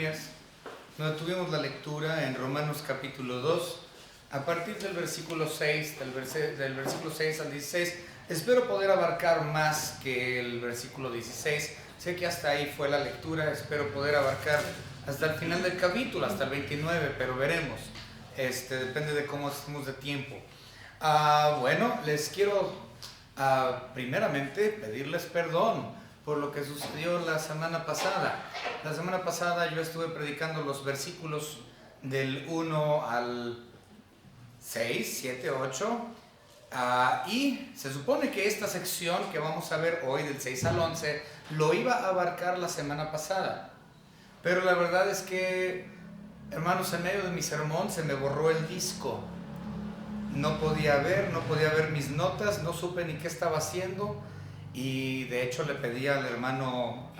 Biblias, donde tuvimos la lectura en Romanos capítulo 2, a partir del versículo 6, del versículo 6 al 16. Espero poder abarcar más que el versículo 16. Sé que hasta ahí fue la lectura, espero poder abarcar hasta el final del capítulo, hasta el 29, pero veremos. Depende de cómo estemos de tiempo. Bueno, les quiero primeramente pedirles perdón por lo que sucedió la semana pasada. La semana pasada yo estuve predicando los versículos del 1 al 6, 7, 8, y se supone que esta sección que vamos a ver hoy del 6 al 11 lo iba a abarcar la semana pasada, pero la verdad es que, hermanos, en medio de mi sermón se me borró el disco. No podía ver mis notas, no supe ni qué estaba haciendo, y de hecho le pedí al hermano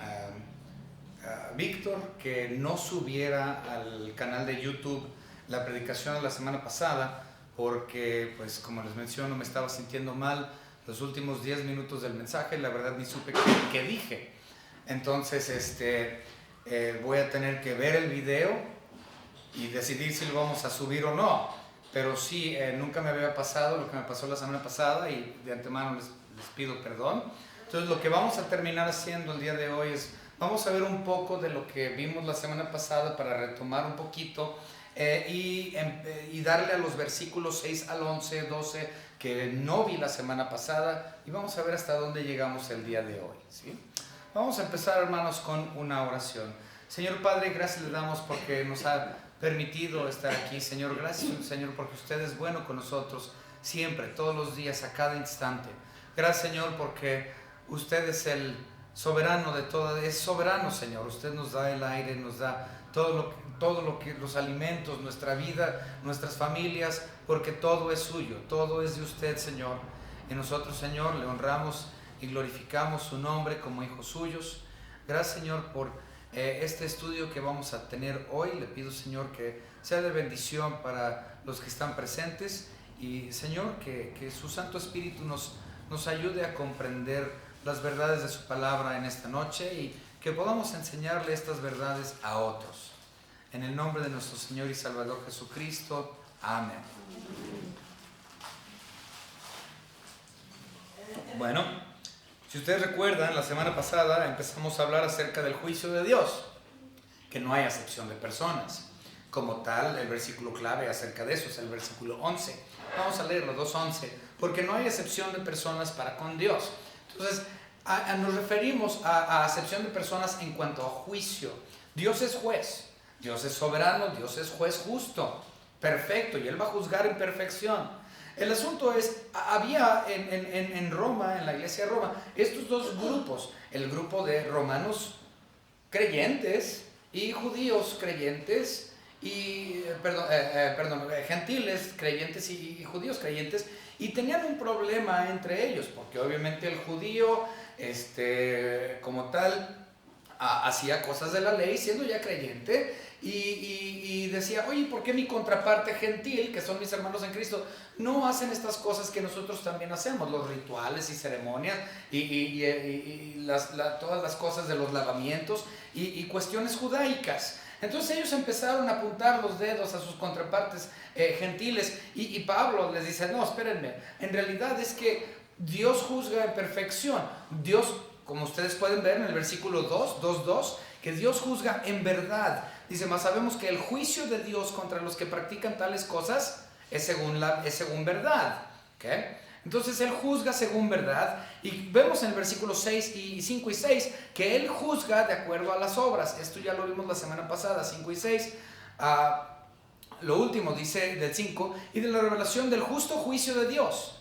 Víctor que no subiera al canal de YouTube la predicación de la semana pasada, porque, pues, como les menciono, me estaba sintiendo mal los últimos 10 minutos del mensaje. La verdad ni supe qué dije. Entonces voy a tener que ver el video y decidir si lo vamos a subir o no. Pero sí, nunca me había pasado lo que me pasó la semana pasada, y de antemano les pido perdón. Entonces lo que vamos a terminar haciendo el día de hoy es, vamos a ver un poco de lo que vimos la semana pasada para retomar un poquito y darle a los versículos 6 al 11, 12 que no vi la semana pasada, y vamos a ver hasta dónde llegamos el día de hoy, ¿sí? Vamos a empezar, hermanos, con una oración. Señor Padre, gracias le damos porque nos ha permitido estar aquí. Señor, gracias, Señor, porque usted es bueno con nosotros siempre, todos los días, a cada instante. Gracias, Señor, porque usted es el soberano de todo, es soberano, Señor. Usted nos da el aire, nos da todo lo que los alimentos, nuestra vida, nuestras familias, porque todo es suyo, todo es de usted, Señor. Y nosotros, Señor, le honramos y glorificamos su nombre como hijos suyos. Gracias, Señor, por este estudio que vamos a tener hoy. Le pido, Señor, que sea de bendición para los que están presentes, y, Señor, que su Santo Espíritu nos ayude a comprender las verdades de su palabra en esta noche, y que podamos enseñarle estas verdades a otros. En el nombre de nuestro Señor y Salvador Jesucristo. Amén. Bueno, si ustedes recuerdan, la semana pasada empezamos a hablar acerca del juicio de Dios, que no hay acepción de personas. Como tal, el versículo clave acerca de eso es el versículo 11. Vamos a leerlo, 2:11. Porque no hay acepción de personas para con Dios. Entonces, nos referimos a acepción de personas en cuanto a juicio. Dios es juez, Dios es soberano, Dios es juez justo, perfecto, y Él va a juzgar en perfección. El asunto es, había en Roma, en la iglesia de Roma, estos dos grupos, el grupo de romanos creyentes y judíos creyentes, y gentiles creyentes y judíos creyentes, y tenían un problema entre ellos, porque obviamente el judío, como tal, hacía cosas de la ley siendo ya creyente, y decía, oye, ¿por qué mi contraparte gentil, que son mis hermanos en Cristo, no hacen estas cosas que nosotros también hacemos? Los rituales y ceremonias todas las cosas de los lavamientos y cuestiones judaicas. Entonces ellos empezaron a apuntar los dedos a sus contrapartes gentiles, y Pablo les dice, no, espérenme, en realidad es que Dios juzga en perfección. Dios, como ustedes pueden ver en el versículo 2:2, que Dios juzga en verdad. Dice, mas sabemos que el juicio de Dios contra los que practican tales cosas es según verdad. ¿Okay? Entonces Él juzga según verdad, y vemos en el versículo 5 y 6 que Él juzga de acuerdo a las obras. Esto ya lo vimos la semana pasada, 5 y 6. Lo último dice del 5, y de la revelación del justo juicio de Dios,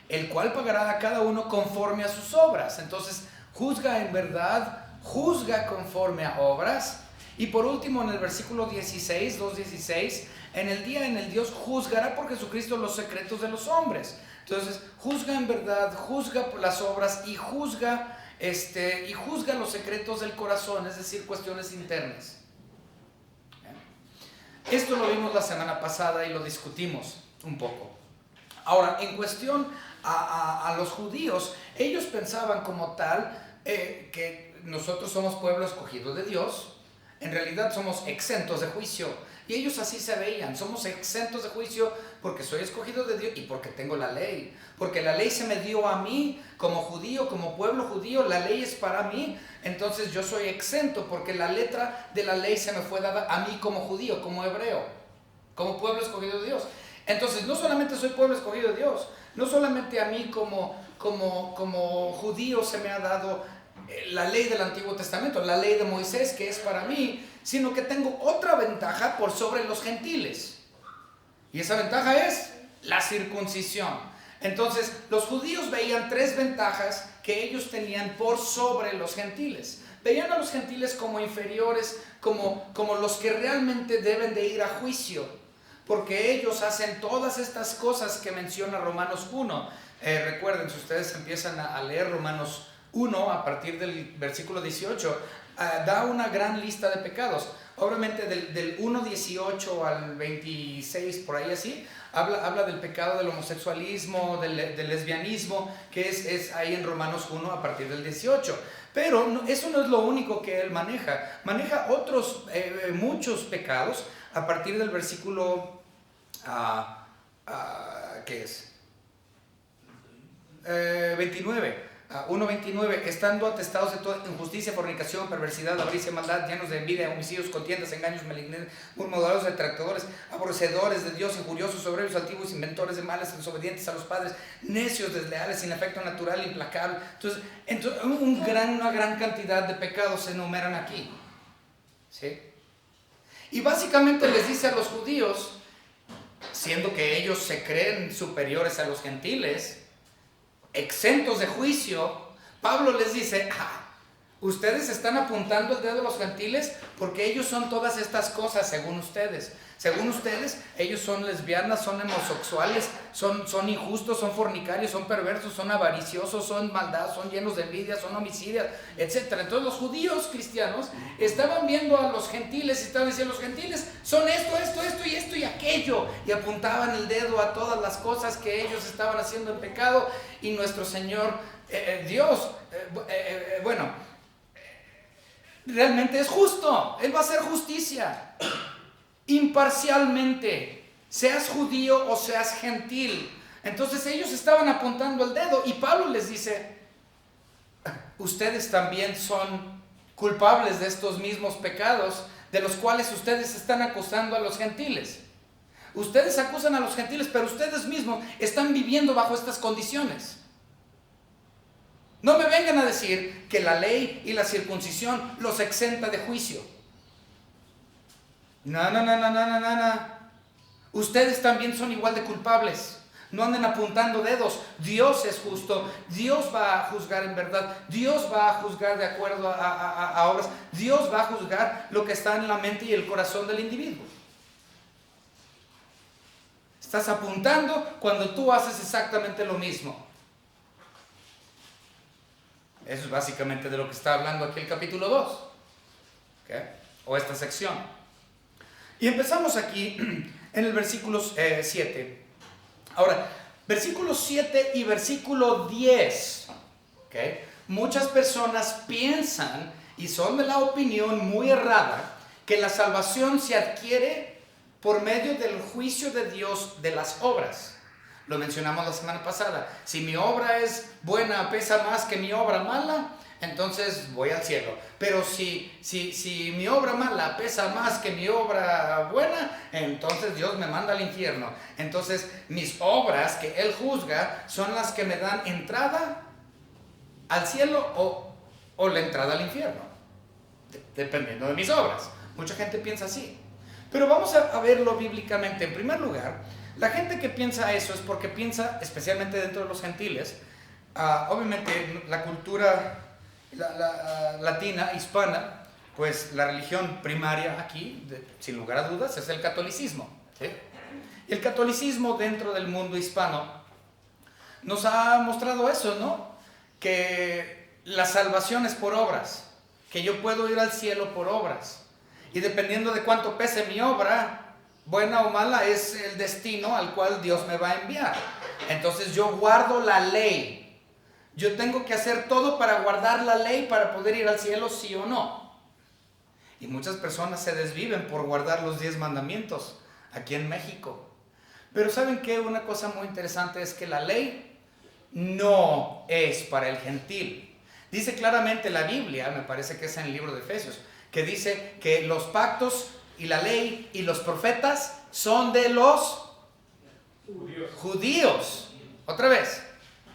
el cual pagará a cada uno conforme a sus obras. Entonces juzga en verdad, juzga conforme a obras. Y por último, en el versículo 16, 2:16, en el día en el Dios juzgará por Jesucristo los secretos de los hombres. Entonces juzga en verdad, juzga por las obras, y juzga los secretos del corazón, es decir, cuestiones internas. Esto lo vimos la semana pasada y lo discutimos un poco. Ahora, en cuestión a los judíos, ellos pensaban como tal que nosotros somos pueblo escogido de Dios. en realidad somos exentos de juicio. Y ellos así se veían, somos exentos de juicio porque soy escogido de Dios y porque tengo la ley. Porque la ley se me dio a mí como judío, como pueblo judío, la ley es para mí. Entonces yo soy exento porque la letra de la ley se me fue dada a mí como judío, como hebreo, como pueblo escogido de Dios. Entonces no solamente soy pueblo escogido de Dios, no solamente a mí como judío se me ha dado la ley del Antiguo Testamento, la ley de Moisés que es para mí, sino que tengo otra ventaja por sobre los gentiles. Y esa ventaja es la circuncisión. Entonces, los judíos veían tres ventajas que ellos tenían por sobre los gentiles. Veían a los gentiles como inferiores, como los que realmente deben de ir a juicio, porque ellos hacen todas estas cosas que menciona Romanos 1. Recuerden, si ustedes empiezan a leer Romanos 1 a partir del versículo 18, da una gran lista de pecados. Obviamente del 1:18 al 26, por ahí así, habla del pecado del homosexualismo, del lesbianismo, que es ahí en Romanos 1 a partir del 18. Pero eso no es lo único que él maneja. Maneja otros, muchos pecados a partir del versículo, ¿qué es? 29. 1:29, estando atestados de toda injusticia, fornicación, perversidad, avaricia, maldad, llenos de envidia, homicidios, contiendas, engaños, malignidad, murmuradores, detractores, aborrecedores de Dios, injuriosos, soberbios, altivos, inventores de males, desobedientes a los padres, necios, desleales, sin afecto natural, implacable. Entonces una gran cantidad de pecados se enumeran aquí, ¿sí? Y básicamente les dice a los judíos, siendo que ellos se creen superiores a los gentiles, exentos de juicio, Pablo les dice, ustedes están apuntando el dedo a los gentiles porque ellos son todas estas cosas según ustedes. Según ustedes, ellos son lesbianas, son homosexuales, son injustos, son fornicarios, son perversos, son avariciosos, son maldad, son llenos de envidia, son homicidas, etc. Entonces los judíos cristianos estaban viendo a los gentiles y estaban diciendo, los gentiles son esto y aquello. Y apuntaban el dedo a todas las cosas que ellos estaban haciendo en pecado. Y nuestro Señor, Dios, realmente es justo. Él va a hacer justicia imparcialmente, seas judío o seas gentil. Entonces ellos estaban apuntando el dedo y Pablo les dice, ustedes también son culpables de estos mismos pecados de los cuales ustedes están acusando a los gentiles. Ustedes acusan a los gentiles, pero ustedes mismos están viviendo bajo estas condiciones. No me vengan a decir que la ley y la circuncisión los exenta de juicio. No. Ustedes también son igual de culpables. No anden apuntando dedos. Dios es justo. Dios va a juzgar en verdad. Dios va a juzgar de acuerdo a obras. Dios va a juzgar lo que está en la mente y el corazón del individuo. Estás apuntando cuando tú haces exactamente lo mismo. Eso es básicamente de lo que está hablando aquí el capítulo 2. ¿Okay? O esta sección. Y empezamos aquí en el versículo 7. Ahora, versículo 7 y versículo 10. ¿Okay? Muchas personas piensan y son de la opinión muy errada que la salvación se adquiere por medio del juicio de Dios de las obras. Lo mencionamos la semana pasada. Si mi obra es buena, pesa más que mi obra mala, entonces voy al cielo. Pero si mi obra mala pesa más que mi obra buena, entonces Dios me manda al infierno. Entonces mis obras que Él juzga son las que me dan entrada al cielo o la entrada al infierno, dependiendo de mis obras. Mucha gente piensa así. Pero vamos a verlo bíblicamente. En primer lugar, la gente que piensa eso es porque piensa, especialmente dentro de los gentiles, obviamente la cultura latina, hispana, pues la religión primaria aquí, sin lugar a dudas, es el catolicismo, ¿sí? Y el catolicismo dentro del mundo hispano nos ha mostrado eso, ¿no? Que la salvación es por obras, que yo puedo ir al cielo por obras. Y dependiendo de cuánto pese mi obra, buena o mala, es el destino al cual Dios me va a enviar. Entonces yo guardo la ley. Yo tengo que hacer todo para guardar la ley para poder ir al cielo, sí o no. Y muchas personas se desviven por guardar los 10 mandamientos aquí en México. Pero ¿saben qué? Una cosa muy interesante es que la ley no es para el gentil. Dice claramente la Biblia, me parece que es en el libro de Efesios, que dice que los pactos y la ley y los profetas son de los judíos. Otra vez,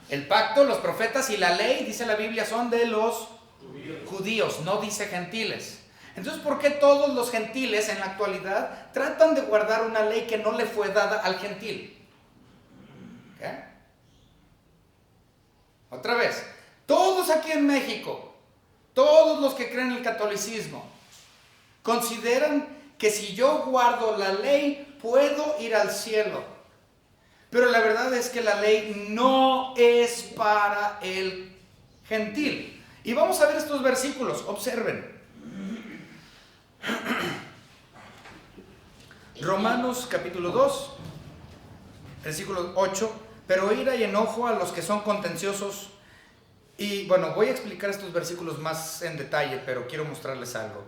el pacto, los profetas y la ley, dice la Biblia, son de los judíos, no dice gentiles. Entonces, ¿por qué todos los gentiles en la actualidad tratan de guardar una ley que no le fue dada al gentil? ¿Qué? Otra vez, todos aquí en México, todos los que creen en el catolicismo, consideran que si yo guardo la ley, puedo ir al cielo. Pero la verdad es que la ley no es para el gentil. Y vamos a ver estos versículos, observen. Romanos capítulo 2, versículo 8. Pero ira y enojo a los que son contenciosos. Y bueno, voy a explicar estos versículos más en detalle, pero quiero mostrarles algo.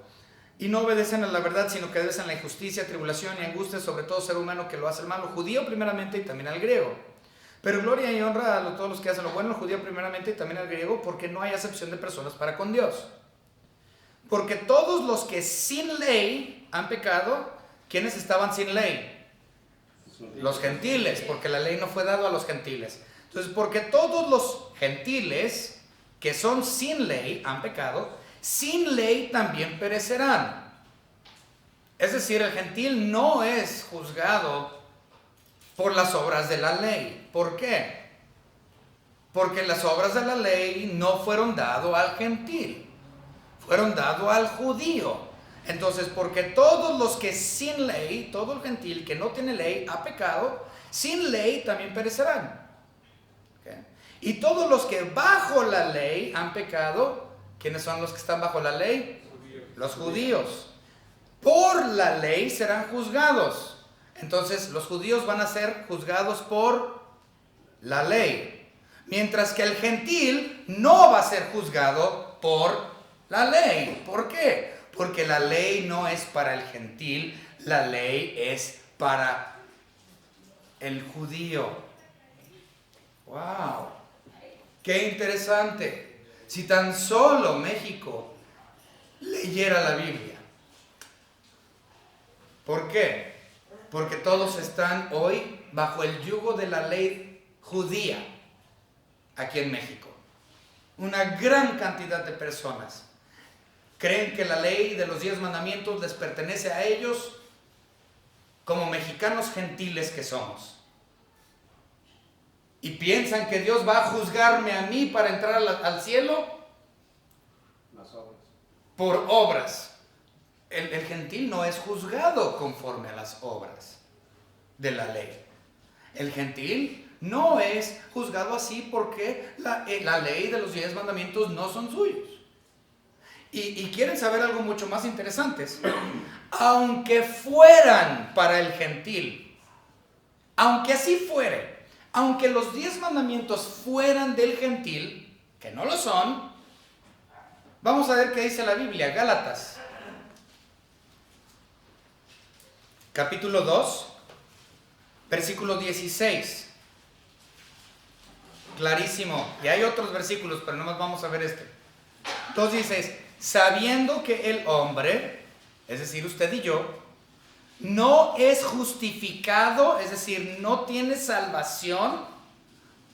Y no obedecen a la verdad, sino que obedecen a la injusticia, tribulación y angustia sobre todo ser humano que lo hace el malo, judío primeramente y también al griego. Pero gloria y honra a todos los que hacen lo bueno, el judío primeramente y también al griego, porque no hay acepción de personas para con Dios. Porque todos los que sin ley han pecado, ¿quiénes estaban sin ley? Los gentiles, porque la ley no fue dada a los gentiles. Entonces, porque todos los gentiles que son sin ley han pecado, sin ley también perecerán. Es decir, el gentil no es juzgado por las obras de la ley. ¿Por qué? Porque las obras de la ley no fueron dadas al gentil, fueron dadas al judío. Entonces, porque todos los que sin ley, todo el gentil que no tiene ley ha pecado, sin ley también perecerán. ¿Okay? Y todos los que bajo la ley han pecado, ¿quiénes son los que están bajo la ley? Los judíos. Por la ley serán juzgados. Entonces, los judíos van a ser juzgados por la ley. Mientras que el gentil no va a ser juzgado por la ley. ¿Por qué? Porque la ley no es para el gentil, la ley es para el judío. ¡Wow! ¡Qué interesante! Si tan solo México leyera la Biblia. ¿Por qué? Porque todos están hoy bajo el yugo de la ley judía aquí en México. Una gran cantidad de personas creen que la ley de los 10 mandamientos les pertenece a ellos como mexicanos gentiles que somos. Y piensan que Dios va a juzgarme a mí para entrar al cielo por obras. El gentil no es juzgado conforme a las obras de la ley. El gentil no es juzgado así porque la ley de los 10 mandamientos no son suyos. Y quieren saber algo mucho más interesante. Aunque fueran para el gentil, aunque así fuere, aunque los 10 mandamientos fueran del gentil, que no lo son, vamos a ver qué dice la Biblia, Gálatas, capítulo 2, versículo 16. Clarísimo. Y hay otros versículos, pero nomás vamos a ver este. 2:16. Sabiendo que el hombre, es decir, usted y yo, no es justificado, es decir, no tiene salvación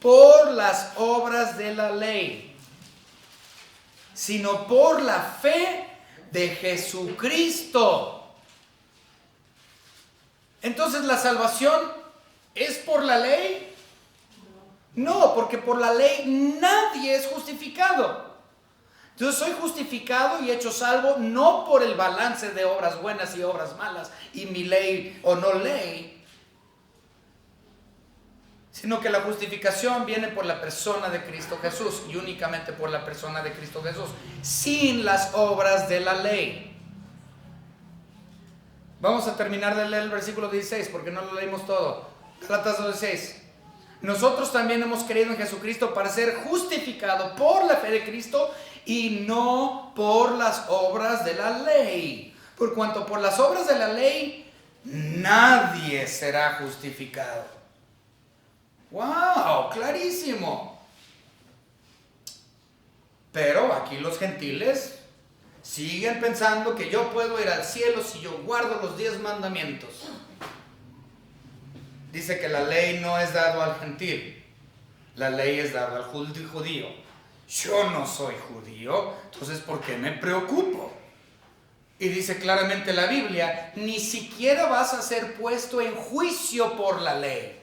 por las obras de la ley, sino por la fe de Jesucristo. Entonces, ¿la salvación es por la ley? No, porque por la ley nadie es justificado. Entonces soy justificado y hecho salvo no por el balance de obras buenas y obras malas y mi ley o no ley, sino que la justificación viene por la persona de Cristo Jesús y únicamente por la persona de Cristo Jesús, sin las obras de la ley. Vamos a terminar de leer el versículo 16 porque no lo leímos todo. Gálatas 2:16. Nosotros también hemos creído en Jesucristo para ser justificado por la fe de Cristo y no por las obras de la ley. Por cuanto por las obras de la ley nadie será justificado. ¡Wow! Clarísimo. Pero aquí los gentiles siguen pensando que yo puedo ir al cielo si yo guardo los 10 mandamientos. Dice que la ley no es dado al gentil, la ley es dada al judío. Yo no soy judío, entonces ¿por qué me preocupo? Y dice claramente la Biblia, ni siquiera vas a ser puesto en juicio por la ley,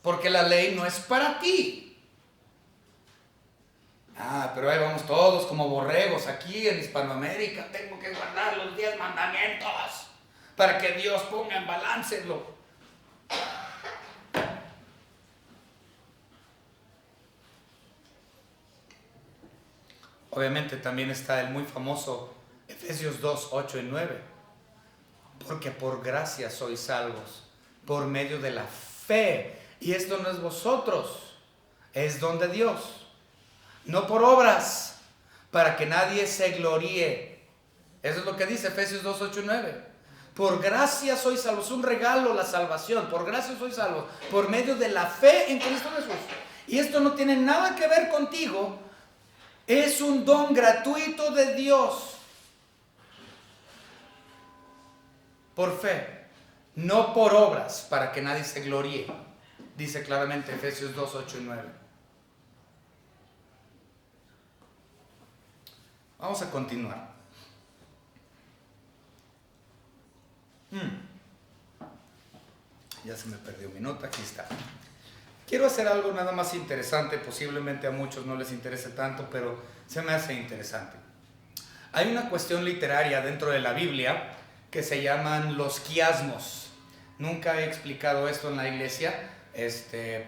porque la ley no es para ti. Pero ahí vamos todos como borregos aquí en Hispanoamérica, tengo que guardar los 10 mandamientos para que Dios ponga en balance lo. Obviamente también está el muy famoso Efesios 2, 8 y 9. Porque por gracia sois salvos, por medio de la fe. Y esto no es vosotros, es don de Dios. No por obras, para que nadie se gloríe. Eso es lo que dice Efesios 2, 8 y 9. Por gracia sois salvos, es un regalo la salvación. Por gracia sois salvos, por medio de la fe en Cristo Jesús. Y esto no tiene nada que ver contigo. Es un don gratuito de Dios. Por fe, no por obras, para que nadie se gloríe. Dice claramente Efesios 2, 8 y 9. Vamos a continuar. Ya se me perdió un minuto, aquí está. Quiero hacer algo nada más interesante, posiblemente a muchos no les interese tanto, pero se me hace interesante. Hay una cuestión literaria dentro de la Biblia que se llaman los quiasmos. Nunca he explicado esto en la iglesia,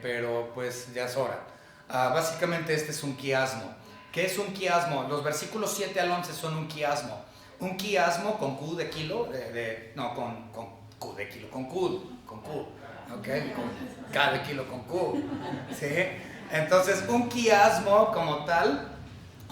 pero pues ya es hora. Básicamente este es un quiasmo. ¿Qué es un quiasmo? Los versículos 7 al 11 son un quiasmo. Un quiasmo con Q de kilo, con Q de kilo, con Q, ¿ok? Con K de kilo con Q, ¿sí? Entonces un quiasmo como tal,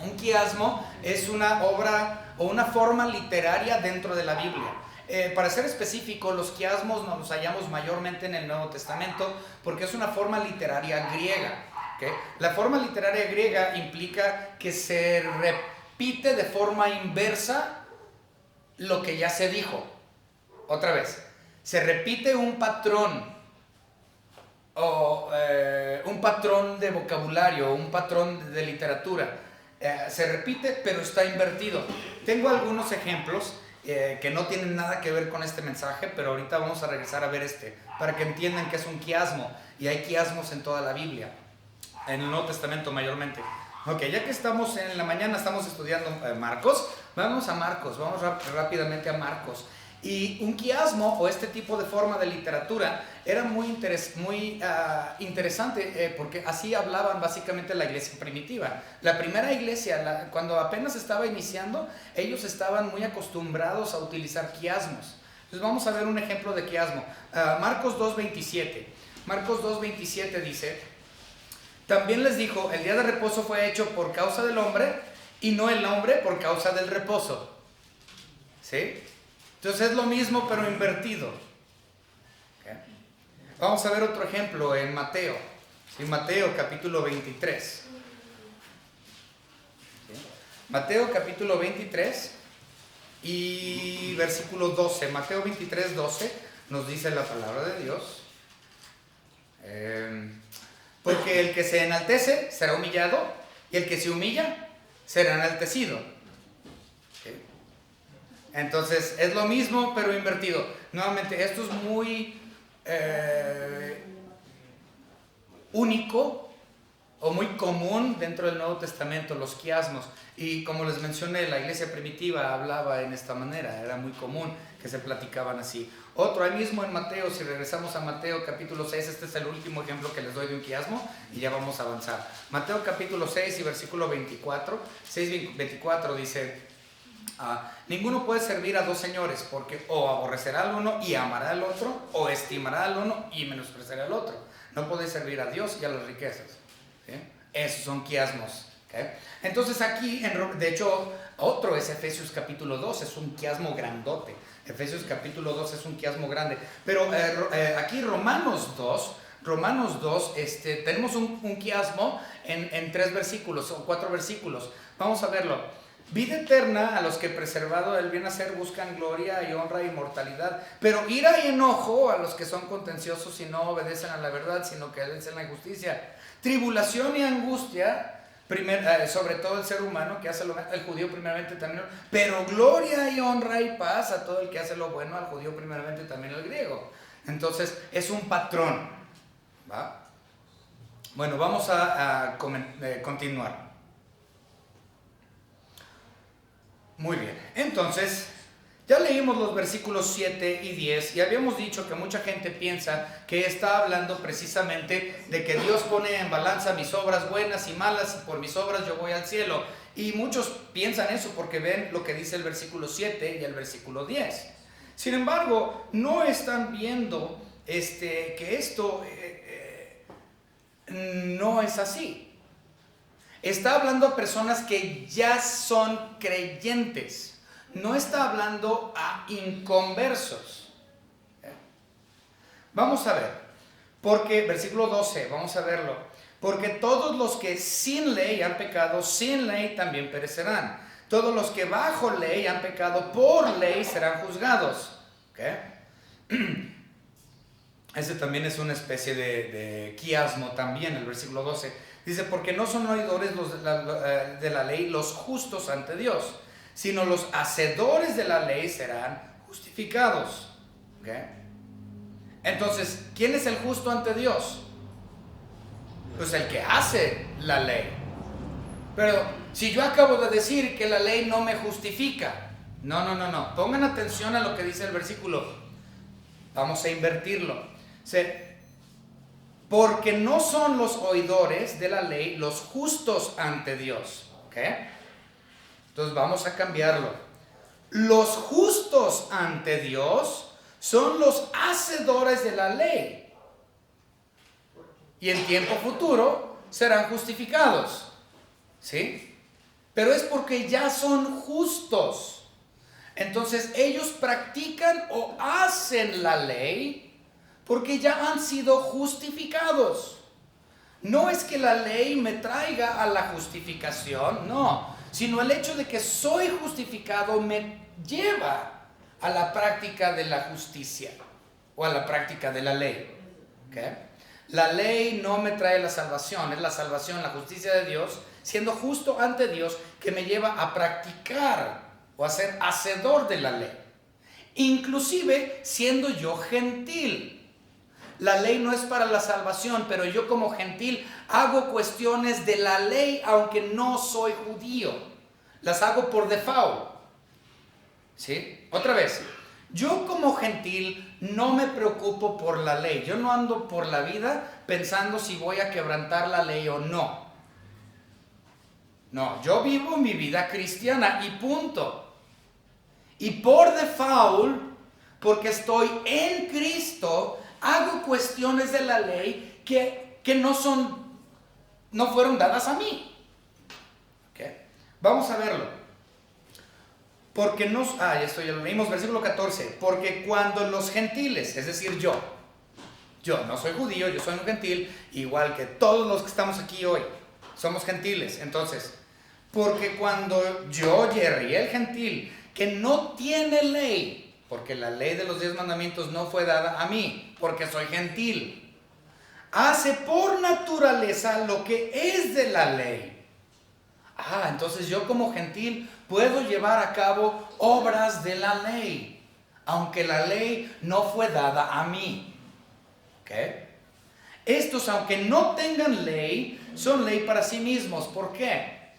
un quiasmo es una obra o una forma literaria dentro de la Biblia. Para ser específico, los quiasmos nos los hallamos mayormente en el Nuevo Testamento porque es una forma literaria griega. ¿Okay? La forma literaria griega implica que se repite de forma inversa lo que ya se dijo. Otra vez, se repite un patrón o un patrón de vocabulario, un patrón de literatura. Se repite, pero está invertido. Tengo algunos ejemplos que no tienen nada que ver con este mensaje, pero ahorita vamos a regresar a ver para que entiendan que es un quiasmo. Y hay quiasmos en toda la Biblia, en el Nuevo Testamento mayormente. Ok, ya que estamos en la mañana, estamos estudiando Marcos, vamos a Marcos, vamos rápidamente a Marcos. Y un quiasmo o este tipo de forma de literatura era muy interesante porque así hablaban básicamente la iglesia primitiva. La primera iglesia, cuando apenas estaba iniciando, ellos estaban muy acostumbrados a utilizar quiasmos. Entonces vamos a ver un ejemplo de quiasmo. Marcos 2.27. Marcos 2.27 dice: también les dijo, el día de reposo fue hecho por causa del hombre y no el hombre por causa del reposo. ¿Sí? Entonces es lo mismo pero invertido. ¿Okay? Vamos a ver otro ejemplo en Mateo. En Mateo capítulo 23. ¿Sí? Mateo capítulo 23 y versículo 12. Mateo 23, 12 nos dice la palabra de Dios. Porque el que se enaltece será humillado y el que se humilla será enaltecido. ¿Okay? Entonces es lo mismo pero invertido. Nuevamente, esto es muy único o muy común dentro del Nuevo Testamento, los quiasmos. Y como les mencioné, la iglesia primitiva hablaba en esta manera, era muy común que se platicaban así. Otro, ahí mismo en Mateo, si regresamos a Mateo capítulo 6, este es el último ejemplo que les doy de un quiasmo y ya vamos a avanzar. Mateo capítulo 6 y versículo 24, 6:24 dice: ninguno puede servir a dos señores, porque o aborrecerá al uno y amará al otro, o estimará al uno y menospreciará al otro. No podéis servir a Dios y a las riquezas. ¿Sí? Esos son quiasmos ¿Okay? Entonces aquí, de hecho, otro es Efesios capítulo 2, es un quiasmo grandote. Efesios capítulo 2 es un quiasmo grande. Pero aquí Romanos 2, tenemos un quiasmo en 3 versículos o 4 versículos. Vamos a verlo. Vida eterna a los que preservado el bien hacer buscan gloria y honra e inmortalidad, pero ira y enojo a los que son contenciosos y no obedecen a la verdad, sino que obedecen la injusticia. Tribulación y angustia, sobre todo el ser humano que hace lo bueno, el judío primeramente también, pero gloria y honra y paz a todo el que hace lo bueno, al judío primeramente también al griego. Entonces es un patrón, ¿va? Bueno, vamos a continuar. Muy bien, entonces ya leímos los versículos 7 y 10 y habíamos dicho que mucha gente piensa que está hablando precisamente de que Dios pone en balanza mis obras buenas y malas y por mis obras yo voy al cielo. Y muchos piensan eso porque ven lo que dice el versículo 7 y el versículo 10. Sin embargo, no están viendo que esto no es así. Está hablando a personas que ya son creyentes. No está hablando a inconversos. Vamos a ver. Porque, versículo 12, vamos a verlo. Porque todos los que sin ley han pecado, sin ley también perecerán. Todos los que bajo ley han pecado, por ley serán juzgados. Ese también es una especie de quiasmo también, el versículo 12. Dice, porque no son oidores de la ley los justos ante Dios, sino los hacedores de la ley serán justificados. Entonces, ¿quién es el justo ante Dios? Pues el que hace la ley. Pero si yo acabo de decir que la ley no me justifica, no. Pongan atención a lo que dice el versículo. Vamos a invertirlo. Porque no son los oidores de la ley los justos ante Dios. Entonces vamos a cambiarlo. Los justos ante Dios son los hacedores de la ley. Y en tiempo futuro serán justificados. ¿Sí? Pero es porque ya son justos. Entonces ellos practican o hacen la ley porque ya han sido justificados. No es que la ley me traiga a la justificación, no, sino el hecho de que soy justificado me lleva a la práctica de la justicia o a la práctica de la ley. La ley no me trae la salvación, es la salvación, la justicia de Dios, siendo justo ante Dios, que me lleva a practicar o a ser hacedor de la ley, inclusive siendo yo gentil. La ley no es para la salvación, pero yo como gentil hago cuestiones de la ley aunque no soy judío. Las hago por default. ¿Sí? Otra vez, yo como gentil no me preocupo por la ley. Yo no ando por la vida pensando si voy a quebrantar la ley o no. No, yo vivo mi vida cristiana y punto. Y por default, porque estoy en Cristo, hago cuestiones de la ley que no fueron dadas a mí. Vamos a verlo. Porque esto ya lo leímos, versículo 14. Porque cuando los gentiles, es decir, yo no soy judío, yo soy un gentil, igual que todos los que estamos aquí hoy, somos gentiles. Entonces, porque cuando yo, Jerry, el gentil, que no tiene ley, porque la ley de los 10 mandamientos no fue dada a mí, porque soy gentil, hace por naturaleza lo que es de la ley. Entonces yo como gentil puedo llevar a cabo obras de la ley, aunque la ley no fue dada a mí. Estos, aunque no tengan ley, son ley para sí mismos. ¿Por qué?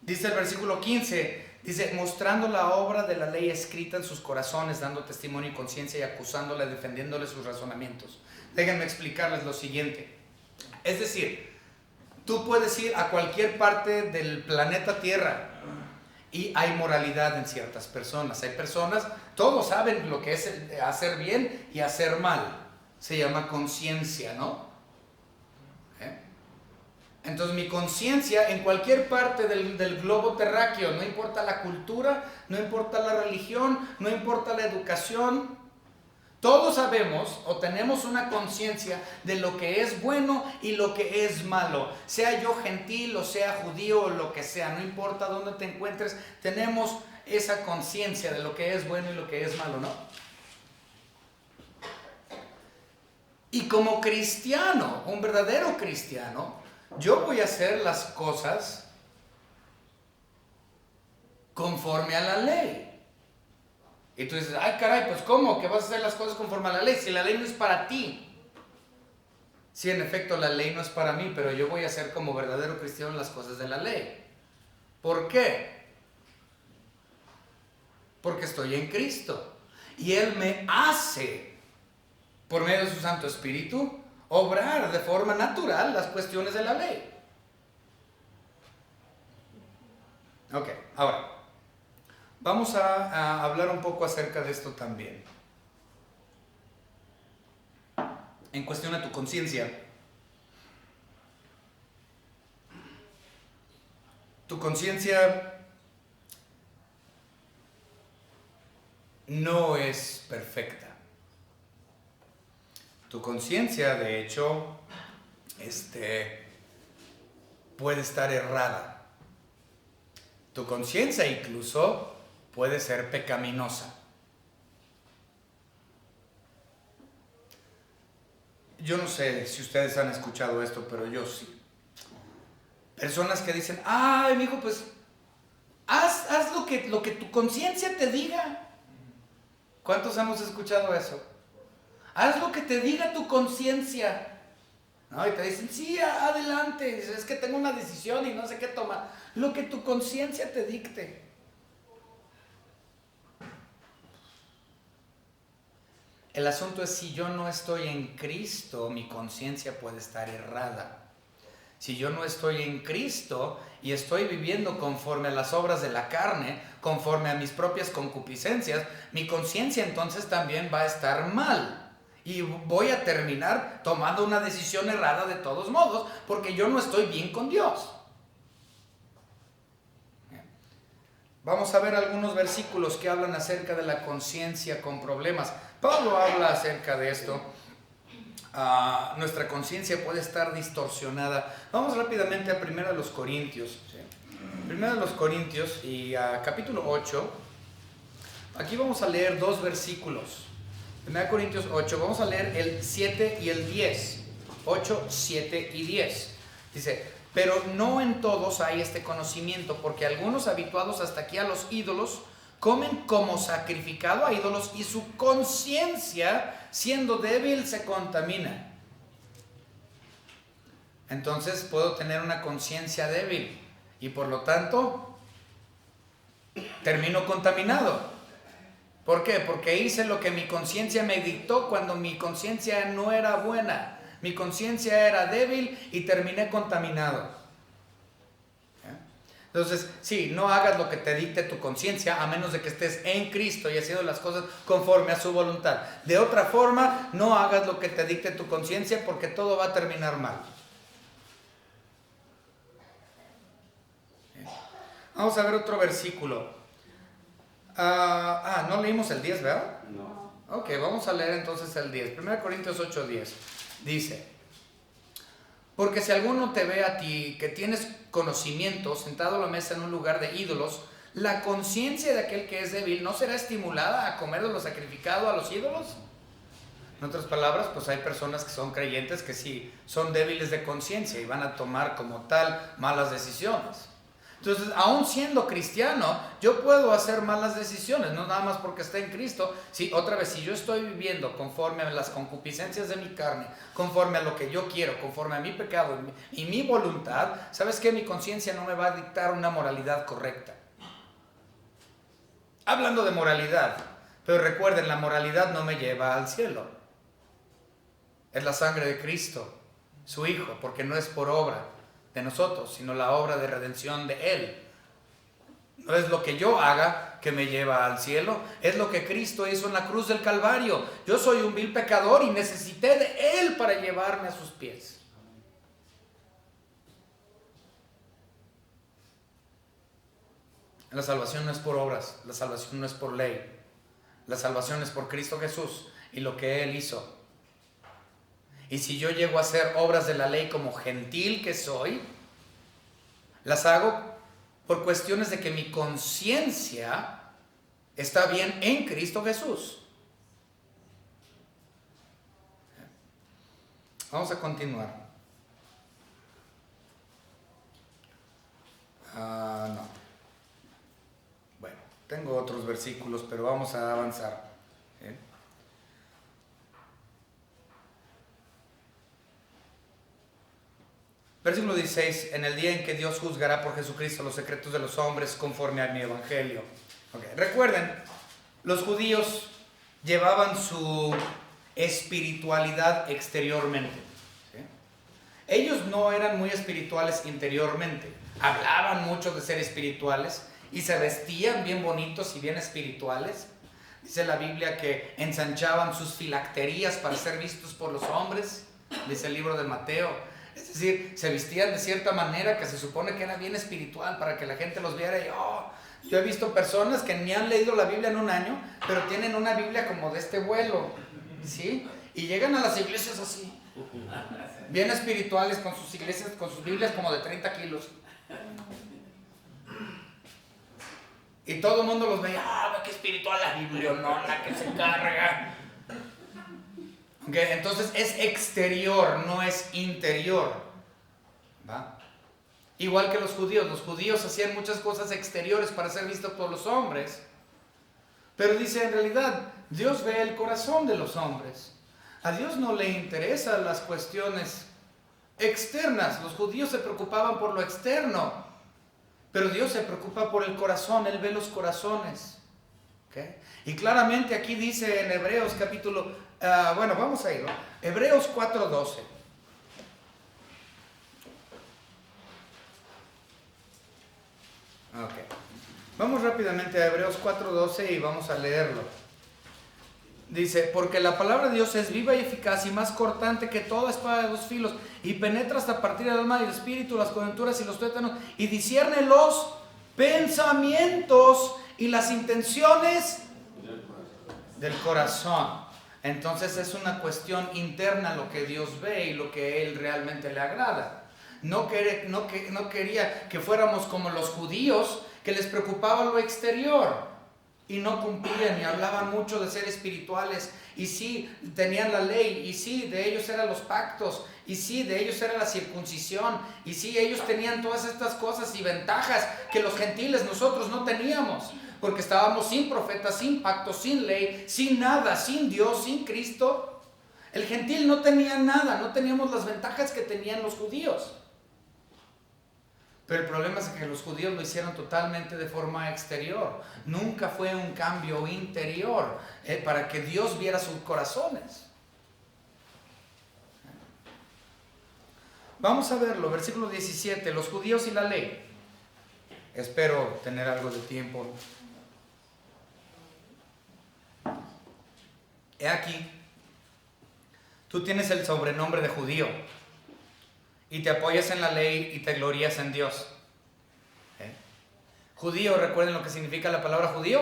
Dice el versículo 15, dice, mostrando la obra de la ley escrita en sus corazones, dando testimonio y conciencia y acusándola, defendiéndole sus razonamientos. Déjenme explicarles lo siguiente. Es decir, tú puedes ir a cualquier parte del planeta Tierra y hay moralidad en ciertas personas. Hay personas, todos saben lo que es hacer bien y hacer mal. Se llama conciencia, ¿no? Entonces mi conciencia en cualquier parte del globo terráqueo, no importa la cultura, no importa la religión, no importa la educación, todos sabemos o tenemos una conciencia de lo que es bueno y lo que es malo. Sea yo gentil o sea judío o lo que sea, no importa dónde te encuentres, tenemos esa conciencia de lo que es bueno y lo que es malo, ¿no? Y como cristiano, un verdadero cristiano, yo voy a hacer las cosas conforme a la ley. Y tú dices, ay caray, pues ¿cómo? ¿Que vas a hacer las cosas conforme a la ley? Si la ley no es para ti. Sí, en efecto, la ley no es para mí, pero yo voy a hacer como verdadero cristiano las cosas de la ley. ¿Por qué? Porque estoy en Cristo. Y Él me hace, por medio de su Santo Espíritu, obrar de forma natural las cuestiones de la ley. Ok, ahora, vamos a hablar un poco acerca de esto también. En cuestión a tu conciencia. Tu conciencia no es perfecta. Tu conciencia, de hecho, puede estar errada. Tu conciencia incluso puede ser pecaminosa. Yo no sé si ustedes han escuchado esto, pero yo sí. Personas que dicen, ay, mijo, pues haz lo que tu conciencia te diga. ¿Cuántos hemos escuchado eso? Haz lo que te diga tu conciencia. ¿No? Y te dicen, sí, adelante. Dices, es que tengo una decisión y no sé qué tomar. Lo que tu conciencia te dicte. El asunto es, si yo no estoy en Cristo, mi conciencia puede estar errada. Si yo no estoy en Cristo y estoy viviendo conforme a las obras de la carne, conforme a mis propias concupiscencias, mi conciencia entonces también va a estar mal. Y voy a terminar tomando una decisión errada de todos modos, porque yo no estoy bien con Dios. Vamos a ver algunos versículos que hablan acerca de la conciencia con problemas. Pablo habla acerca de esto. Nuestra conciencia puede estar distorsionada. Vamos rápidamente a 1 Corintios. ¿Sí? 1 Corintios y capítulo 8. Aquí vamos a leer dos versículos. 1 Corintios 8, vamos a leer el 7 y el 10. 8, 7 y 10. Dice, pero no en todos hay este conocimiento, porque algunos habituados hasta aquí a los ídolos comen como sacrificado a ídolos y su conciencia, siendo débil, se contamina. Entonces puedo tener una conciencia débil y por lo tanto termino contaminado. ¿Por qué? Porque hice lo que mi conciencia me dictó cuando mi conciencia no era buena. Mi conciencia era débil y terminé contaminado. Entonces, sí, no hagas lo que te dicte tu conciencia a menos de que estés en Cristo y haciendo las cosas conforme a su voluntad. De otra forma, no hagas lo que te dicte tu conciencia porque todo va a terminar mal. Vamos a ver otro versículo. No leímos el 10, ¿verdad? No. Ok, vamos a leer entonces el 10. 1 Corintios 8:10. Dice, porque si alguno te ve a ti que tienes conocimiento sentado a la mesa en un lugar de ídolos, la conciencia de aquel que es débil no será estimulada a comer de lo sacrificado a los ídolos. En otras palabras, pues hay personas que son creyentes que sí son débiles de conciencia y van a tomar como tal malas decisiones. Entonces, aún siendo cristiano, yo puedo hacer malas decisiones, no nada más porque esté en Cristo. Sí, otra vez, si yo estoy viviendo conforme a las concupiscencias de mi carne, conforme a lo que yo quiero, conforme a mi pecado y mi voluntad, ¿sabes qué? Mi conciencia no me va a dictar una moralidad correcta. Hablando de moralidad, pero recuerden, la moralidad no me lleva al cielo. Es la sangre de Cristo, su Hijo, porque no es por obra de nosotros, sino la obra de redención de Él. No es lo que yo haga que me lleva al cielo, es lo que Cristo hizo en la cruz del Calvario. Yo soy un vil pecador y necesité de Él para llevarme a sus pies. La salvación no es por obras, la salvación no es por ley. La salvación es por Cristo Jesús y lo que Él hizo. Y si yo llego a hacer obras de la ley como gentil que soy, las hago por cuestiones de que mi conciencia está bien en Cristo Jesús. Vamos a continuar. No. Bueno, tengo otros versículos, pero vamos a avanzar. Versículo 16, en el día en que Dios juzgará por Jesucristo los secretos de los hombres conforme a mi evangelio. Okay. Recuerden, los judíos llevaban su espiritualidad exteriormente. ¿Sí? Ellos no eran muy espirituales interiormente. Hablaban mucho de ser espirituales y se vestían bien bonitos y bien espirituales. Dice la Biblia que ensanchaban sus filacterías para ser vistos por los hombres. Dice el libro de Mateo. Es decir, se vestían de cierta manera que se supone que era bien espiritual para que la gente los viera y yo he visto personas que ni han leído la Biblia en un año, pero tienen una Biblia como de este vuelo, ¿sí? Y llegan a las iglesias así, bien espirituales, con sus iglesias, con sus Biblias como de 30 kilos. Y todo el mundo los veía, qué espiritual la Biblia, no, la que se carga. Okay, entonces es exterior, no es interior. ¿Va? Igual que los judíos hacían muchas cosas exteriores para ser vistos por los hombres. Pero dice, en realidad, Dios ve el corazón de los hombres. A Dios no le interesan las cuestiones externas. Los judíos se preocupaban por lo externo, pero Dios se preocupa por el corazón, Él ve los corazones. ¿Okay? Y claramente aquí dice en Hebreos capítulo, vamos a ir, ¿no? Hebreos 4:12. Okay. Vamos rápidamente a Hebreos 4:12 y vamos a leerlo. Dice, porque la palabra de Dios es viva y eficaz y más cortante que toda espada de dos filos y penetra hasta partir el alma y el espíritu, las coyunturas y los tuétanos y discierne los pensamientos y las intenciones del corazón. Entonces es una cuestión interna lo que Dios ve y lo que Él realmente le agrada. No quería que fuéramos como los judíos, que les preocupaba lo exterior y no cumplían y hablaban mucho de ser espirituales y sí, tenían la ley y sí, de ellos eran los pactos y sí, de ellos era la circuncisión y sí, ellos tenían todas estas cosas y ventajas que los gentiles nosotros no teníamos. Porque estábamos sin profetas, sin pacto, sin ley, sin nada, sin Dios, sin Cristo. El gentil no tenía nada, no teníamos las ventajas que tenían los judíos. Pero el problema es que los judíos lo hicieron totalmente de forma exterior. Nunca fue un cambio interior para que Dios viera sus corazones. Vamos a verlo, versículo 17, los judíos y la ley. Espero tener algo de tiempo. He aquí, tú tienes el sobrenombre de judío y te apoyas en la ley y te glorías en Dios. Judío, recuerden lo que significa la palabra judío.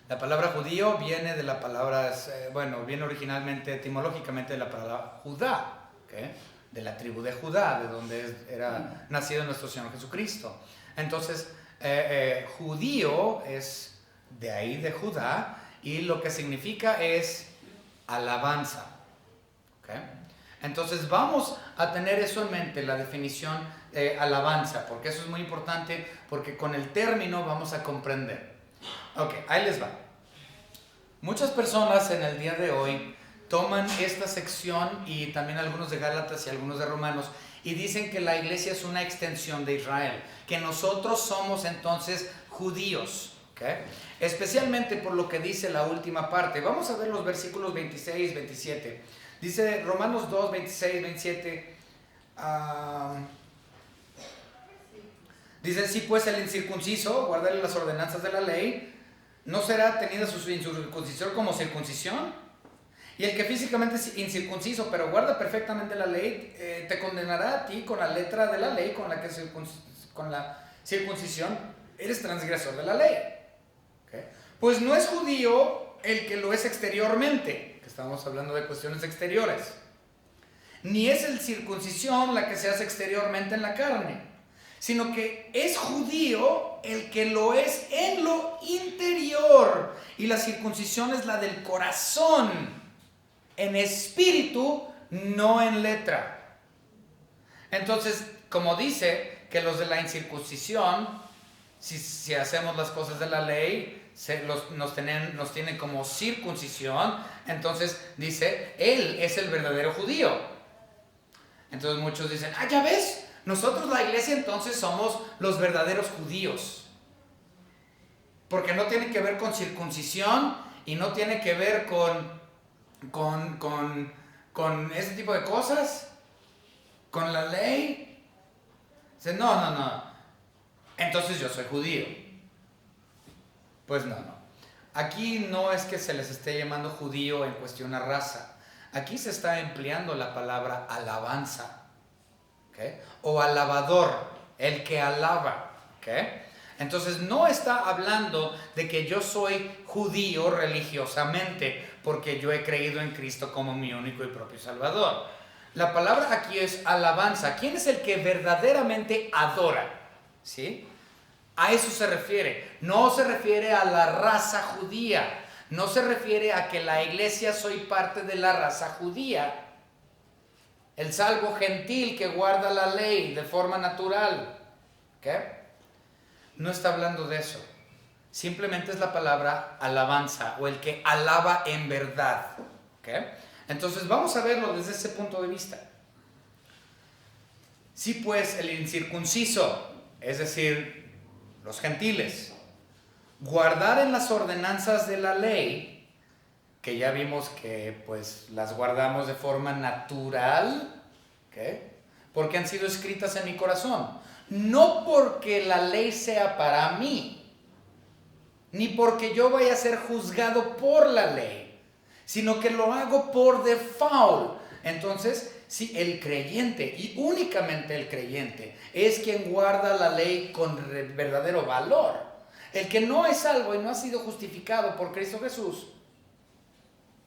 La palabra judío viene de la palabra, viene originalmente, etimológicamente de la palabra Judá, de la tribu de Judá, de donde era nacido nuestro Señor Jesucristo. Entonces, judío es de ahí, de Judá, y lo que significa es alabanza. ¿Okay? Entonces vamos a tener eso en mente, la definición de alabanza, porque eso es muy importante, porque con el término vamos a comprender. Ok, ahí les va. Muchas personas en el día de hoy toman esta sección y también algunos de Gálatas y algunos de Romanos y dicen que la iglesia es una extensión de Israel, que nosotros somos entonces judíos. ¿Okay? Especialmente por lo que dice la última parte. Vamos a ver los versículos 26 y 27. Dice Romanos 2, 26, 27. Dice, sí, pues el incircunciso, guardarle las ordenanzas de la ley, no será tenida su incircuncisión como circuncisión. Y el que físicamente es incircunciso, pero guarda perfectamente la ley, te condenará a ti con la letra de la ley, con la circuncisión. eres transgresor de la ley. ¿Okay? Pues no es judío el que lo es exteriormente, que estamos hablando de cuestiones exteriores, ni es el circuncisión la que se hace exteriormente en la carne, sino que es judío el que lo es en lo interior, y la circuncisión es la del corazón, en espíritu, no en letra. Entonces, como dice que los de la incircuncisión, si hacemos las cosas de la ley, nos tienen como circuncisión, entonces dice, él es el verdadero judío. Entonces muchos dicen, ya ves, nosotros la iglesia entonces somos los verdaderos judíos, porque no tiene que ver con circuncisión y no tiene que ver con ese tipo de cosas, con la ley. Dice, no, entonces yo soy judío. Pues no. Aquí no es que se les esté llamando judío en cuestión a raza. Aquí se está empleando la palabra alabanza. ¿Okay? O alabador, el que alaba. ¿Okay? Entonces no está hablando de que yo soy judío religiosamente porque yo he creído en Cristo como mi único y propio Salvador. La palabra aquí es alabanza. ¿Quién es el que verdaderamente adora? ¿Sí? A eso se refiere. No se refiere a la raza judía. No se refiere a que la iglesia soy parte de la raza judía. El salvo gentil que guarda la ley de forma natural. ¿Qué? No está hablando de eso. Simplemente es la palabra alabanza o el que alaba en verdad. ¿Qué? Entonces vamos a verlo desde ese punto de vista. Sí, pues el incircunciso, es decir, los gentiles, guardar en las ordenanzas de la ley, que ya vimos que pues las guardamos de forma natural, ¿okay? Porque han sido escritas en mi corazón, no porque la ley sea para mí, ni porque yo vaya a ser juzgado por la ley, sino que lo hago por default. Entonces, si el creyente, y únicamente el creyente, es quien guarda la ley con verdadero valor. El que no es salvo y no ha sido justificado por Cristo Jesús,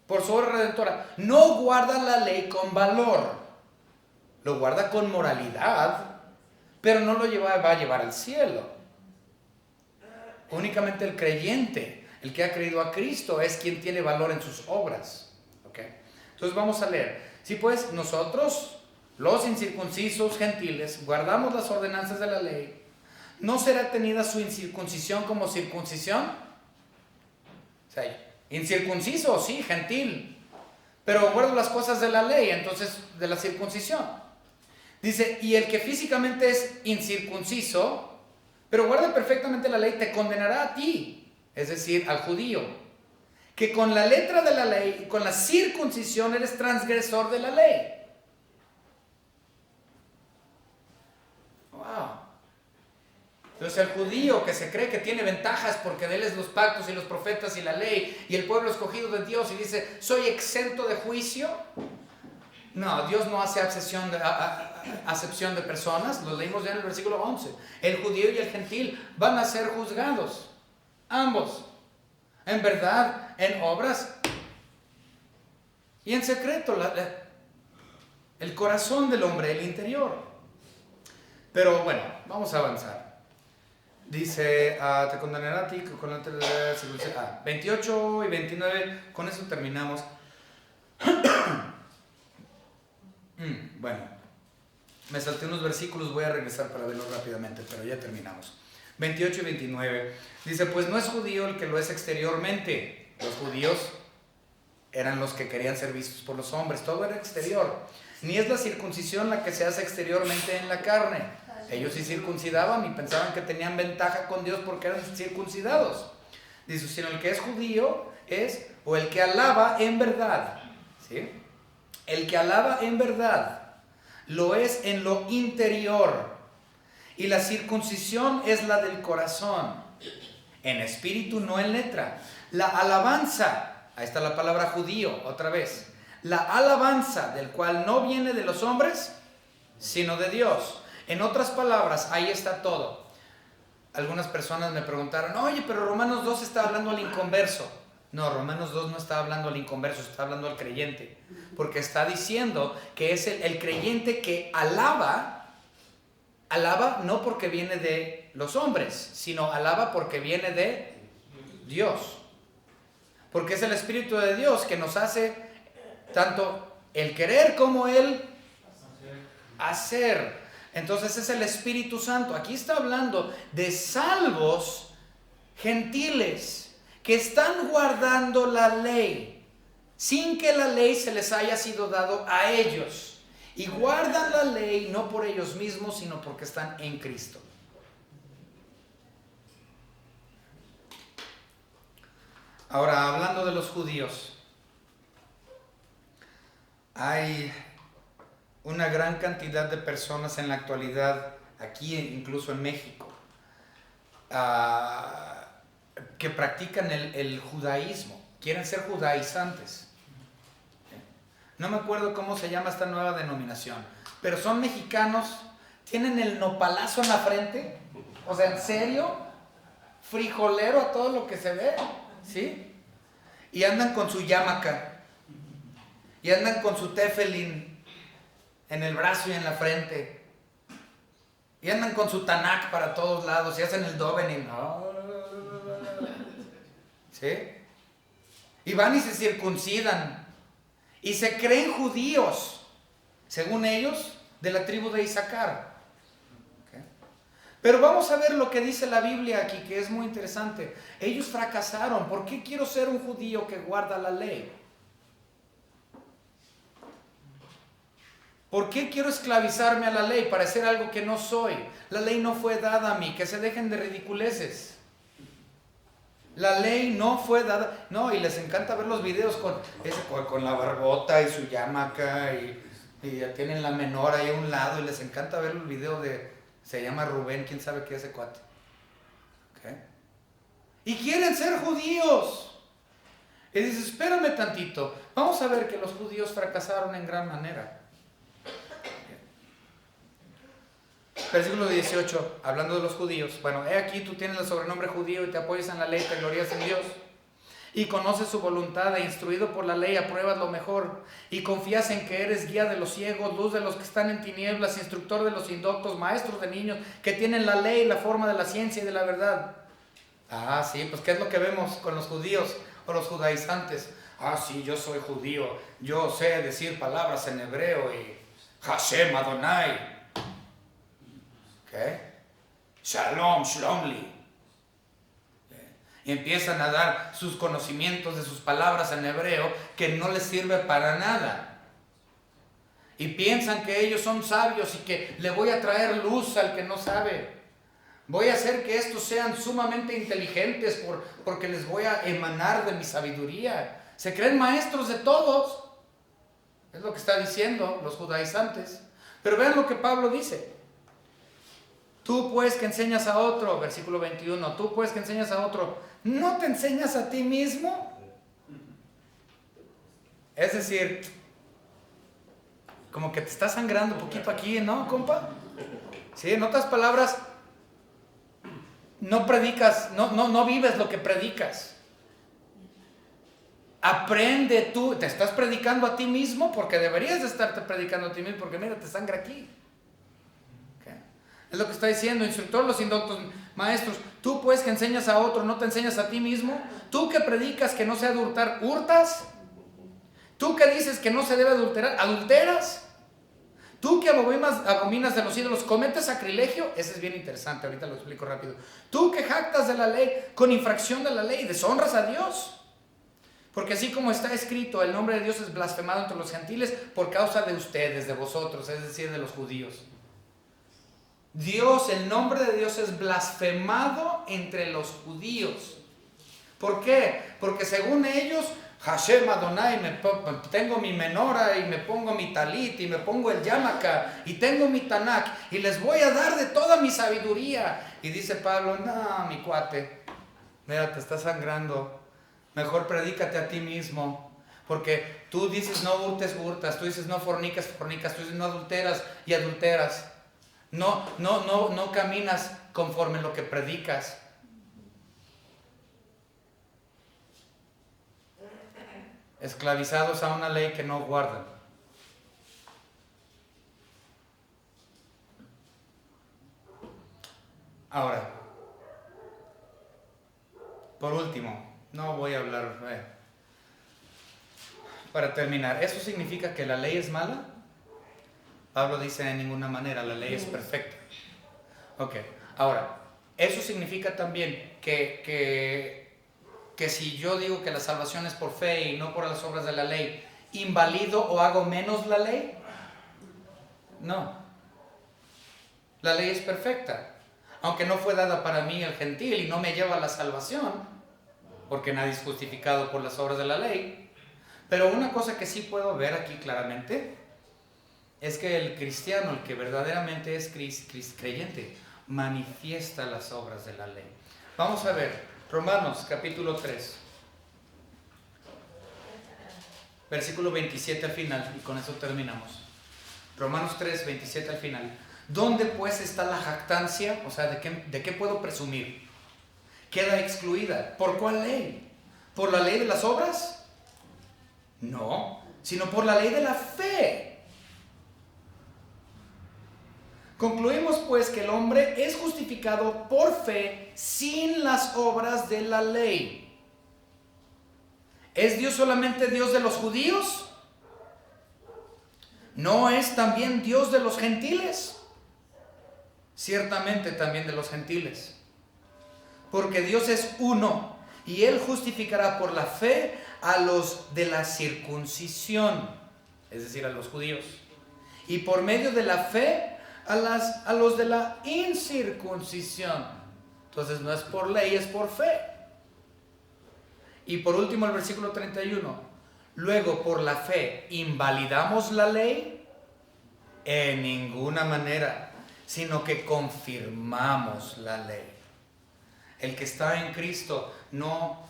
por su obra redentora, no guarda la ley con valor, lo guarda con moralidad, pero no lo va a llevar al cielo. Únicamente el creyente, el que ha creído a Cristo, es quien tiene valor en sus obras. ¿Okay? Entonces vamos a leer. Si pues nosotros, los incircuncisos gentiles, guardamos las ordenanzas de la ley, ¿no será tenida su incircuncisión como circuncisión? O sea, incircunciso, sí, gentil, pero guardo las cosas de la ley, entonces de la circuncisión. Dice, y el que físicamente es incircunciso, pero guarda perfectamente la ley, te condenará a ti, es decir, al judío, que con la letra de la ley, con la circuncisión eres transgresor de la ley. Wow. Entonces el judío que se cree que tiene ventajas porque de él es los pactos y los profetas y la ley y el pueblo escogido de Dios y dice, soy exento de juicio. No, Dios no hace acepción de personas. Lo leímos ya en el versículo 11. El judío y el gentil van a ser juzgados, ambos, en verdad, en obras y en secreto, el corazón del hombre, el interior. Pero bueno, vamos a avanzar. Dice, te condenará a ti con la 28 y 29, con eso terminamos. Bueno, me salté unos versículos, voy a regresar para verlos rápidamente, pero ya terminamos. 28 y 29, dice, pues no es judío el que lo es exteriormente. Los judíos eran los que querían ser vistos por los hombres, todo era exterior. Ni es la circuncisión la que se hace exteriormente en la carne. Ellos sí circuncidaban y pensaban que tenían ventaja con Dios porque eran circuncidados. Dice, sino el que es judío es, o el que alaba en verdad, ¿sí? El que alaba en verdad lo es en lo interior, y la circuncisión es la del corazón, en espíritu, no en letra. La alabanza, ahí está la palabra judío otra vez, la alabanza del cual no viene de los hombres, sino de Dios. En otras palabras, ahí está todo. algunas personas me preguntaron, oye, pero Romanos 2 está hablando al inconverso. No, Romanos 2 no está hablando al inconverso, está hablando al creyente. Porque está diciendo que es el creyente que alaba no porque viene de los hombres, sino alaba porque viene de Dios. Porque es el Espíritu de Dios que nos hace tanto el querer como el hacer. Entonces es el Espíritu Santo. Aquí está hablando de salvos gentiles que están guardando la ley sin que la ley se les haya sido dado a ellos. Y guardan la ley no por ellos mismos, sino porque están en Cristo. Ahora, hablando de los judíos, hay una gran cantidad de personas en la actualidad, aquí incluso en México, que practican el judaísmo, quieren ser judaizantes. No me acuerdo cómo se llama esta nueva denominación, pero son mexicanos, tienen el nopalazo en la frente, o sea, en serio, frijolero a todo lo que se ve, ¿sí? Y andan con su yarmulke, y andan con su tefilín en el brazo y en la frente, y andan con su tanak para todos lados, y hacen el dovenin, ¿sí? Y van y se circuncidan, y se creen judíos, según ellos, de la tribu de Isaacar. ¿Okay? Pero vamos a ver lo que dice la Biblia aquí, que es muy interesante. Ellos fracasaron. ¿Por qué quiero ser un judío que guarda la ley? ¿Por qué quiero esclavizarme a la ley para ser algo que no soy? La ley no fue dada a mí, que se dejen de ridiculeces. La ley no fue dada. No, y les encanta ver los videos con la barbota y su yarmulke y ya tienen la menor ahí a un lado, y les encanta ver el video se llama Rubén, quién sabe qué es ese cuate. ¿Okay? Y quieren ser judíos. Y dices, espérame tantito, vamos a ver que los judíos fracasaron en gran manera. Versículo 18, hablando de los judíos. Bueno, he aquí tú tienes el sobrenombre judío y te apoyas en la ley, te glorías en Dios. Y conoces su voluntad, e instruido por la ley apruebas lo mejor. Y confías en que eres guía de los ciegos, luz de los que están en tinieblas, instructor de los indoctos, maestros de niños, que tienen la ley, la forma de la ciencia y de la verdad. Ah, sí, pues ¿qué es lo que vemos con los judíos o los judaizantes? Ah, sí, yo soy judío, yo sé decir palabras en hebreo y Hashem Adonai. ¿Okay? Shalom, shlomli. Y empiezan a dar sus conocimientos de sus palabras en hebreo que no les sirve para nada. Y piensan que ellos son sabios y que le voy a traer luz al que no sabe. Voy a hacer que estos sean sumamente inteligentes porque les voy a emanar de mi sabiduría. Se creen maestros de todos. Es lo que está diciendo los judaizantes. Pero vean lo que Pablo dice. Tú pues que enseñas a otro, versículo 21, tú pues que enseñas a otro, ¿no te enseñas a ti mismo? Es decir, como que te está sangrando un poquito aquí, ¿no, compa? Sí, en otras palabras, no predicas, no vives lo que predicas. Aprende tú, te estás predicando a ti mismo porque deberías de estarte predicando a ti mismo, porque mira, te sangra aquí. Es lo que está diciendo, instructor, los indoctos, maestros. Tú pues que enseñas a otro, ¿no te enseñas a ti mismo? Tú que predicas que no se ha de hurtar, ¿hurtas? Tú que dices que no se debe adulterar, ¿adulteras? Tú que abominas de los ídolos, ¿cometes sacrilegio? Ese es bien interesante, ahorita lo explico rápido. Tú que jactas de la ley, con infracción de la ley, deshonras a Dios. Porque así como está escrito, el nombre de Dios es blasfemado entre los gentiles por causa de ustedes, de vosotros, es decir, de los judíos. Dios, el nombre de Dios es blasfemado entre los judíos. ¿Por qué? Porque según ellos, Hashem Adonai, tengo mi menora y me pongo mi talit y me pongo el yarmulke y tengo mi tanak y les voy a dar de toda mi sabiduría. Y dice Pablo, no, mi cuate, mira, te está sangrando. Mejor predícate a ti mismo. Porque tú dices no hurtes, hurtas. Tú dices no fornicas, fornicas. Tú dices no adulteras y adulteras. No caminas conforme lo que predicas. Esclavizados a una ley que no guardan. Ahora, por último, no voy a hablar, para terminar, ¿eso significa que la ley es mala? Pablo dice de ninguna manera, la ley es perfecta. Ok, ahora, eso significa también que si yo digo que la salvación es por fe y no por las obras de la ley, ¿invalido o hago menos la ley? No, la ley es perfecta. Aunque no fue dada para mí el gentil y no me lleva a la salvación, porque nadie es justificado por las obras de la ley. Pero una cosa que sí puedo ver aquí claramente es que el cristiano, el que verdaderamente es creyente, manifiesta las obras de la ley. Vamos a ver, Romanos capítulo 3, versículo 27 al final, y con eso terminamos. Romanos 3, 27 al final. ¿Dónde pues está la jactancia? O sea, ¿de qué puedo presumir? Queda excluida. ¿Por cuál ley? ¿Por la ley de las obras? No, sino por la ley de la fe. Concluimos pues que el hombre es justificado por fe sin las obras de la ley. ¿Es Dios solamente Dios de los judíos? ¿No es también Dios de los gentiles? Ciertamente también de los gentiles. Porque Dios es uno y Él justificará por la fe a los de la circuncisión, es decir, a los judíos, y por medio de la fe a los de la incircuncisión. Entonces no es por ley, es por fe. Y por último el versículo 31. Luego, por la fe, ¿invalidamos la ley? En ninguna manera, sino que confirmamos la ley. El que está en Cristo no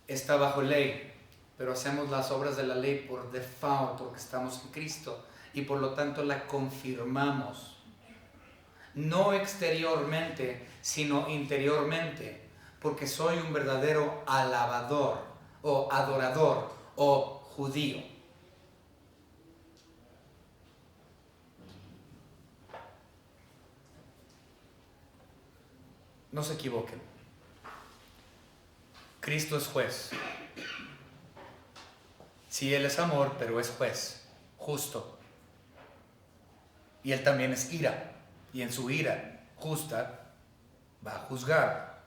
está bajo ley, pero hacemos las obras de la ley por default, porque estamos en Cristo, y por lo tanto la confirmamos. No exteriormente, sino interiormente, porque soy un verdadero alabador, o adorador, o judío. No se equivoquen. Cristo es juez. Sí, Él es amor, pero es juez, justo. Y Él también es ira. Y en su ira justa va a juzgar.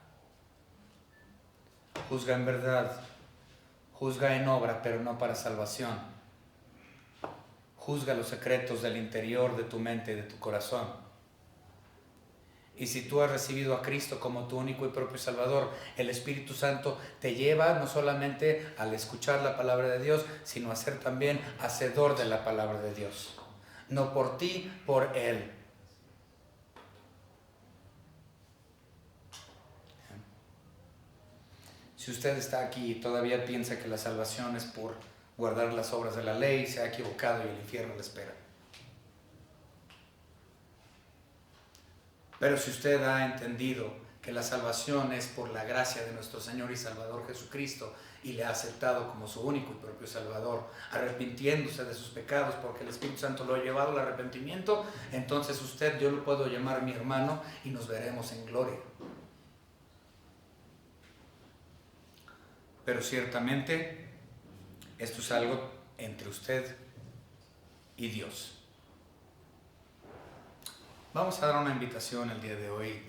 Juzga en verdad. Juzga en obra, pero no para salvación. Juzga los secretos del interior de tu mente y de tu corazón. Y si tú has recibido a Cristo como tu único y propio Salvador, el Espíritu Santo te lleva no solamente al escuchar la palabra de Dios, sino a ser también hacedor de la palabra de Dios. No por ti, por Él. Si usted está aquí y todavía piensa que la salvación es por guardar las obras de la ley, se ha equivocado y el infierno le espera. Pero si usted ha entendido que la salvación es por la gracia de nuestro Señor y Salvador Jesucristo y le ha aceptado como su único y propio Salvador, arrepintiéndose de sus pecados porque el Espíritu Santo lo ha llevado al arrepentimiento, entonces yo lo puedo llamar mi hermano y nos veremos en gloria. Pero ciertamente esto es algo entre usted y Dios. Vamos a dar una invitación el día de hoy,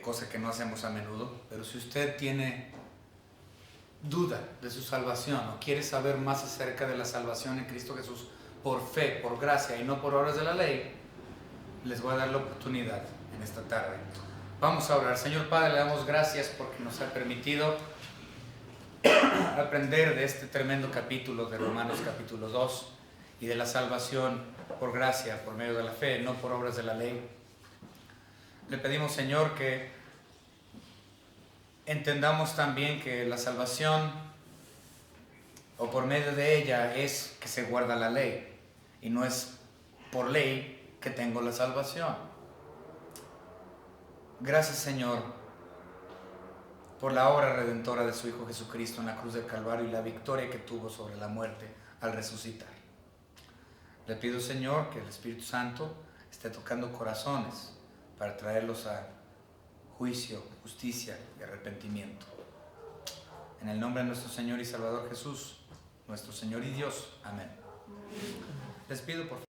cosa que no hacemos a menudo, pero si usted tiene duda de su salvación o quiere saber más acerca de la salvación en Cristo Jesús por fe, por gracia y no por obras de la ley, les voy a dar la oportunidad en esta tarde. Vamos a orar. Señor Padre, le damos gracias porque nos ha permitido aprender de este tremendo capítulo de Romanos capítulo 2 y de la salvación por gracia, por medio de la fe, no por obras de la ley. Le pedimos, Señor, que entendamos también que la salvación, o por medio de ella, es que se guarda la ley, y no es por ley que tengo la salvación. Gracias, Señor, por la obra redentora de su Hijo Jesucristo en la cruz del Calvario y la victoria que tuvo sobre la muerte al resucitar. Le pido, Señor, que el Espíritu Santo esté tocando corazones para traerlos a juicio, justicia y arrepentimiento. En el nombre de nuestro Señor y Salvador Jesús, nuestro Señor y Dios. Amén. Les pido, por favor,